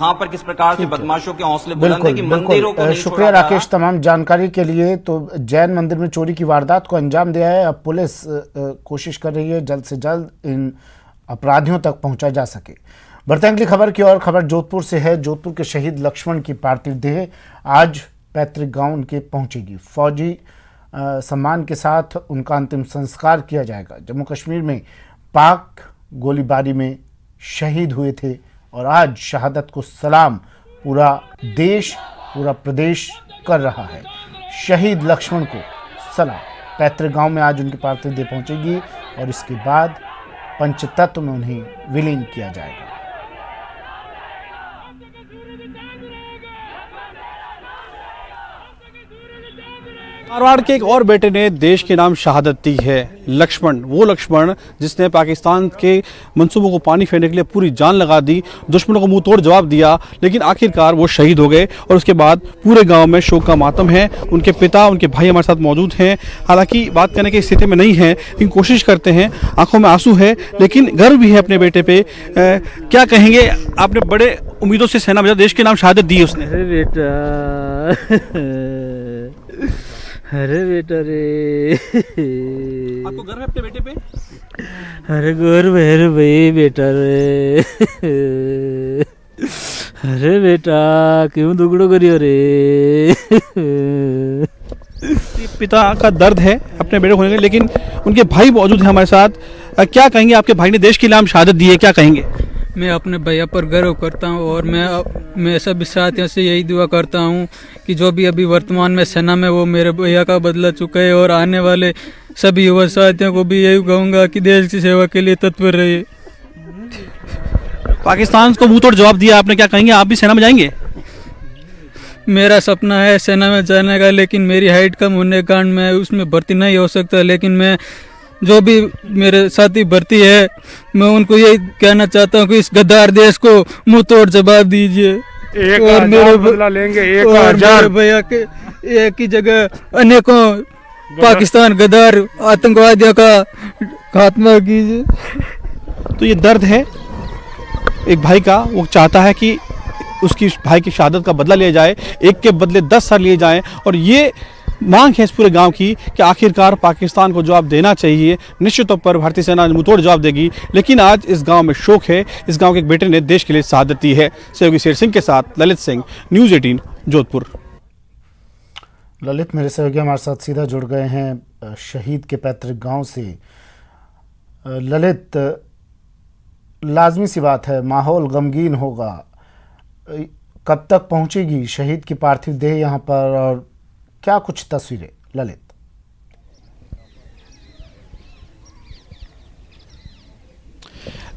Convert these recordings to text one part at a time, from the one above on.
वहां पर किस प्रकार से बदमाशों के हौसले बुलंद है कि मंदिरों को नहीं शुक्रिया छोड़ा जा राकेश तमाम जानकारी के लिए। तो जैन मंदिर में चोरी की वारदात को अंजाम दिया है, अब पुलिस कोशिश कर रही है जल्द से जल्द इन अपराधियों तक पहुंचा जा सके। बढ़ते हैं अगली खबर की और खबर जोधपुर से है। जोधपुर के शहीद लक्ष्मण की पार्थिव देह आज पैतृक गांव उनके पहुंचेगी। फौजी सम्मान के साथ उनका अंतिम संस्कार किया जाएगा। जम्मू कश्मीर में पाक गोलीबारी में शहीद हुए थे और आज शहादत को सलाम पूरा देश, पूरा प्रदेश कर रहा है। शहीद लक्ष्मण को सलाम। पैतृक गांव में आज उनकी पार्थिव देह पहुंचेगी और इसके बाद पंचतत्व में उन्हें विलीन किया जाएगा। मारवाड़ के एक और बेटे ने देश के नाम शहादत दी है। लक्ष्मण, वो लक्ष्मण जिसने पाकिस्तान के मंसूबों को पानी फेरने के लिए पूरी जान लगा दी, दुश्मनों को मुंह तोड़ जवाब दिया, लेकिन आखिरकार वो शहीद हो गए और उसके बाद पूरे गांव में शोक का मातम है। उनके पिता, उनके भाई हमारे साथ मौजूद हैं। हालांकि बात करने की स्थिति में नहीं है, लेकिन कोशिश करते हैं। आंखों में आंसू है, लेकिन गर्व भी है अपने बेटे पे। क्या कहेंगे? आपने बड़े उम्मीदों से सेना में देश के नाम शहादत दी उसने। अरे बेटा रे, आपको गर्व है अपने बेटे पे? अरे गर्व है रे भाई बेटा रे। अरे बेटा क्यों दुगड़ो करियो रे। पिता का दर्द है अपने बेटे होने का, लेकिन उनके भाई मौजूद हैं हमारे साथ। क्या कहेंगे? आपके भाई ने देश के नाम शहादत दी है, क्या कहेंगे? मैं अपने भैया पर गर्व करता हूँ और मैं सभी साथियों से यही दुआ करता हूँ कि जो भी अभी वर्तमान में सेना में वो मेरे भैया का बदला चुका है, और आने वाले सभी युवा साथियों को भी यही कहूँगा कि देश की सेवा के लिए तत्पर रहिए। पाकिस्तान को मुंह तोड़ जवाब दिया आपने, क्या कहेंगे? आप भी सेना में जाएंगे? मेरा सपना है सेना में जाने का, लेकिन मेरी हाइट कम होने के कारण मैं उसमें भर्ती नहीं हो सकता। लेकिन मैं जो भी मेरे साथी भर्ती है, मैं उनको यही कहना चाहता हूँ कि इस गद्दार देश को मुंह तोड़ जवाब दीजिए। और मेरे बदला लेंगे, और मेरे भैया के एक ही जगह अनेकों पाकिस्तान गद्दार आतंकवादियों का खात्मा कीजिए। तो ये दर्द है एक भाई का, वो चाहता है कि उसकी भाई की शहादत का बदला लिया जाए, एक के बदले 10 सर लिए जाएं, और ये मांग है इस पूरे गांव की कि आखिरकार पाकिस्तान को जवाब देना चाहिए। निश्चित तौर पर भारतीय सेना मुंहतोड़ जवाब देगी, लेकिन आज इस गांव में शोक है। इस गांव के एक बेटे ने देश के लिए शहादत दी है। सहयोगी शेर सिंह के साथ ललित सिंह, न्यूज़ 18 जोधपुर। ललित, मेरे सहयोगी हमारे साथ सीधा जुड़ गए हैं शहीद के पैतृक गांव से। ललित, लाजमी सी बात है, माहौल गमगीन होगा। कब तक पहुंचेगी शहीद की पार्थिव देह यहाँ पर, और क्या कुछ तस्वीरें ललित?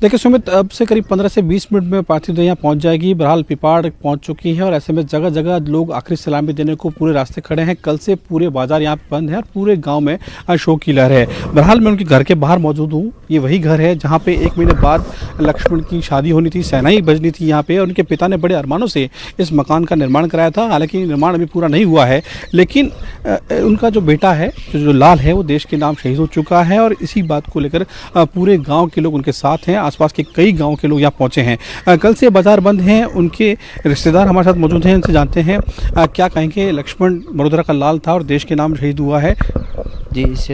देखिए सुमित, अब से करीब 15 से 20 मिनट में पार्थिव देह यहाँ पहुँच जाएगी। बहरहाल पिपाड़ पहुँच चुकी है और ऐसे में जगह जगह लोग आखिरी सलामी देने को पूरे रास्ते खड़े हैं। कल से पूरे बाजार यहाँ पे बंद है और पूरे गांव में शोक की लहर है। बहरहाल मैं उनके घर के बाहर मौजूद हूँ। ये वही घर है जहाँ पे 1 महीने बाद लक्ष्मण की शादी होनी थी, शहनाई बजनी थी यहाँ पे, और उनके पिता ने बड़े अरमानों से इस मकान का निर्माण कराया था। हालांकि निर्माण अभी पूरा नहीं हुआ है, लेकिन उनका जो बेटा है, जो लाल है, वो देश के नाम शहीद हो चुका है और इसी बात को लेकर पूरे गाँव के लोग उनके साथ हैं। आसपास के कई गांव के लोग यहाँ पहुंचे हैं। कल से बाजार बंद हैं। उनके रिश्तेदार हमारे साथ मौजूद हैं, इनसे जानते हैं क्या कहेंगे। लक्ष्मण बड़ोदरा का लाल था और देश के नाम शहीद हुआ है। जी, इससे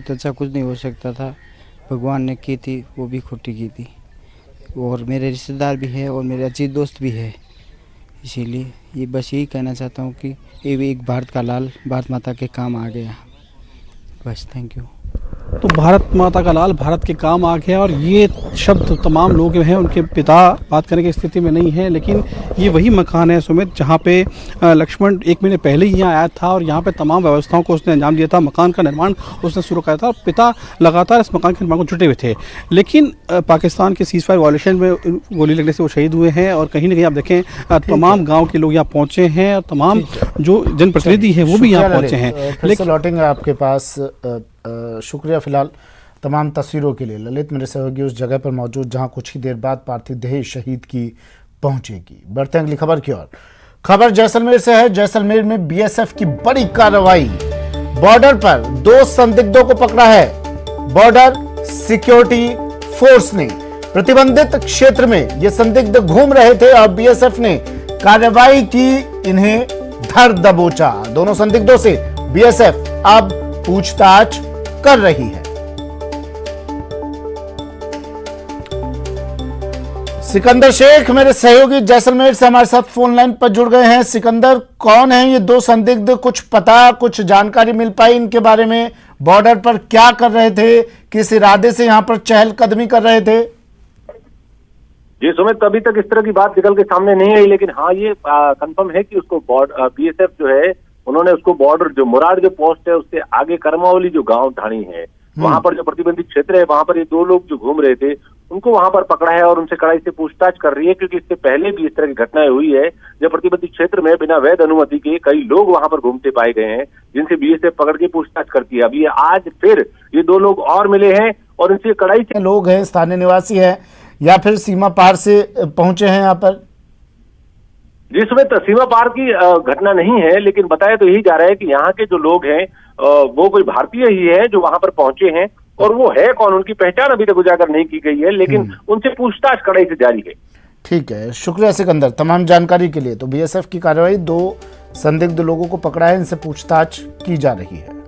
अच्छा कुछ नहीं हो सकता था। भगवान ने की थी, वो भी खोटी की थी, और मेरे रिश्तेदार भी है और मेरे अच्छे दोस्त भी है। इसीलिए ये बस यही कहना चाहता हूँ कि ये भी एक भारत का लाल भारत माता के काम आ गया। बस, थैंक यू। तो भारत माता का लाल भारत के काम आ गया, और ये शब्द तमाम लोग हैं। उनके पिता बात करने की स्थिति में नहीं है, लेकिन ये वही मकान है सुमित जहाँ पे लक्ष्मण 1 महीने पहले ही यहाँ आया था और यहाँ पे तमाम व्यवस्थाओं को उसने अंजाम दिया था। मकान का निर्माण उसने शुरू किया था और पिता लगातार इस मकान के निर्माण को जुटे हुए थे। लेकिन पाकिस्तान के सीज़फायर वायलेशन में गोली लगने से वो शहीद हुए हैं, और कहीं ना कहीं आप देखें तमाम गाँव के लोग यहाँ पहुँचे हैं और तमाम जो जनप्रतिनिधि हैं वो भी यहाँ पहुँचे हैं। फिर से लौटेंगे आपके पास। शुक्रिया फिलहाल तमाम तस्वीरों के लिए। ललित, मेरे सहयोगी उस जगह पर मौजूद जहां कुछ ही देर बाद पार्थिव देह शहीद की पहुंचेगी। बढ़ते हैं अगली खबर की ओर। खबर जैसलमेर से है। जैसलमेर में बीएसएफ की बड़ी कार्रवाई। बॉर्डर पर 2 संदिग्धों को पकड़ा है। बॉर्डर सिक्योरिटी फोर्स ने प्रतिबंधित क्षेत्र में ये संदिग्ध घूम रहे थे और बीएसएफ ने कार्रवाई की, इन्हें धर दबोचा। दोनों संदिग्धों से बीएसएफ अब पूछताछ कर रही है। सिकंदर शेख मेरे सहयोगी जैसलमेर से हमारे साथ फोन लाइन पर जुड़ गए हैं। सिकंदर, कौन है ये दो संदिग्ध? कुछ पता, कुछ जानकारी मिल पाई इनके बारे में? बॉर्डर पर क्या कर रहे थे, किस इरादे से यहाँ पर चहलकदमी कर रहे थे? जी सुमित, अभी तक इस तरह की बात निकल के सामने नहीं आई, लेकिन हाँ ये कंफर्म है कि उसको बीएसएफ जो है उन्होंने उसको बॉर्डर जो मुरार जो पोस्ट है उससे आगे करमावली जो गांव ढाणी है वहां पर जो प्रतिबंधित क्षेत्र है वहां पर ये दो लोग जो घूम रहे थे उनको वहां पर पकड़ा है और उनसे कड़ाई से पूछताछ कर रही है, क्योंकि इससे पहले भी इस तरह की घटनाएं हुई है जब प्रतिबंधित क्षेत्र में बिना वैध अनुमति के कई लोग वहां पर घूमते पाए गए हैं, जिनसे बीएसएफ पकड़ के पूछताछ करती है। अभी आज फिर ये दो लोग और मिले हैं और इनसे कड़ाई से लोग हैं, स्थानीय निवासी हैं या फिर सीमा पार से पहुंचे हैं यहाँ पर? जी सुमित, सीमा पार की घटना नहीं है, लेकिन बताया तो यही जा रहा है कि यहाँ के जो लोग हैं वो कोई भारतीय ही है जो वहां पर पहुंचे हैं, और वो है कौन उनकी पहचान अभी तक उजागर नहीं की गई है, लेकिन उनसे पूछताछ कड़ाई से जारी है। ठीक है, शुक्रिया सिकंदर तमाम जानकारी के लिए। तो बीएसएफ की कार्रवाई, दो संदिग्ध लोगों को पकड़ा है, इनसे पूछताछ की जा रही है।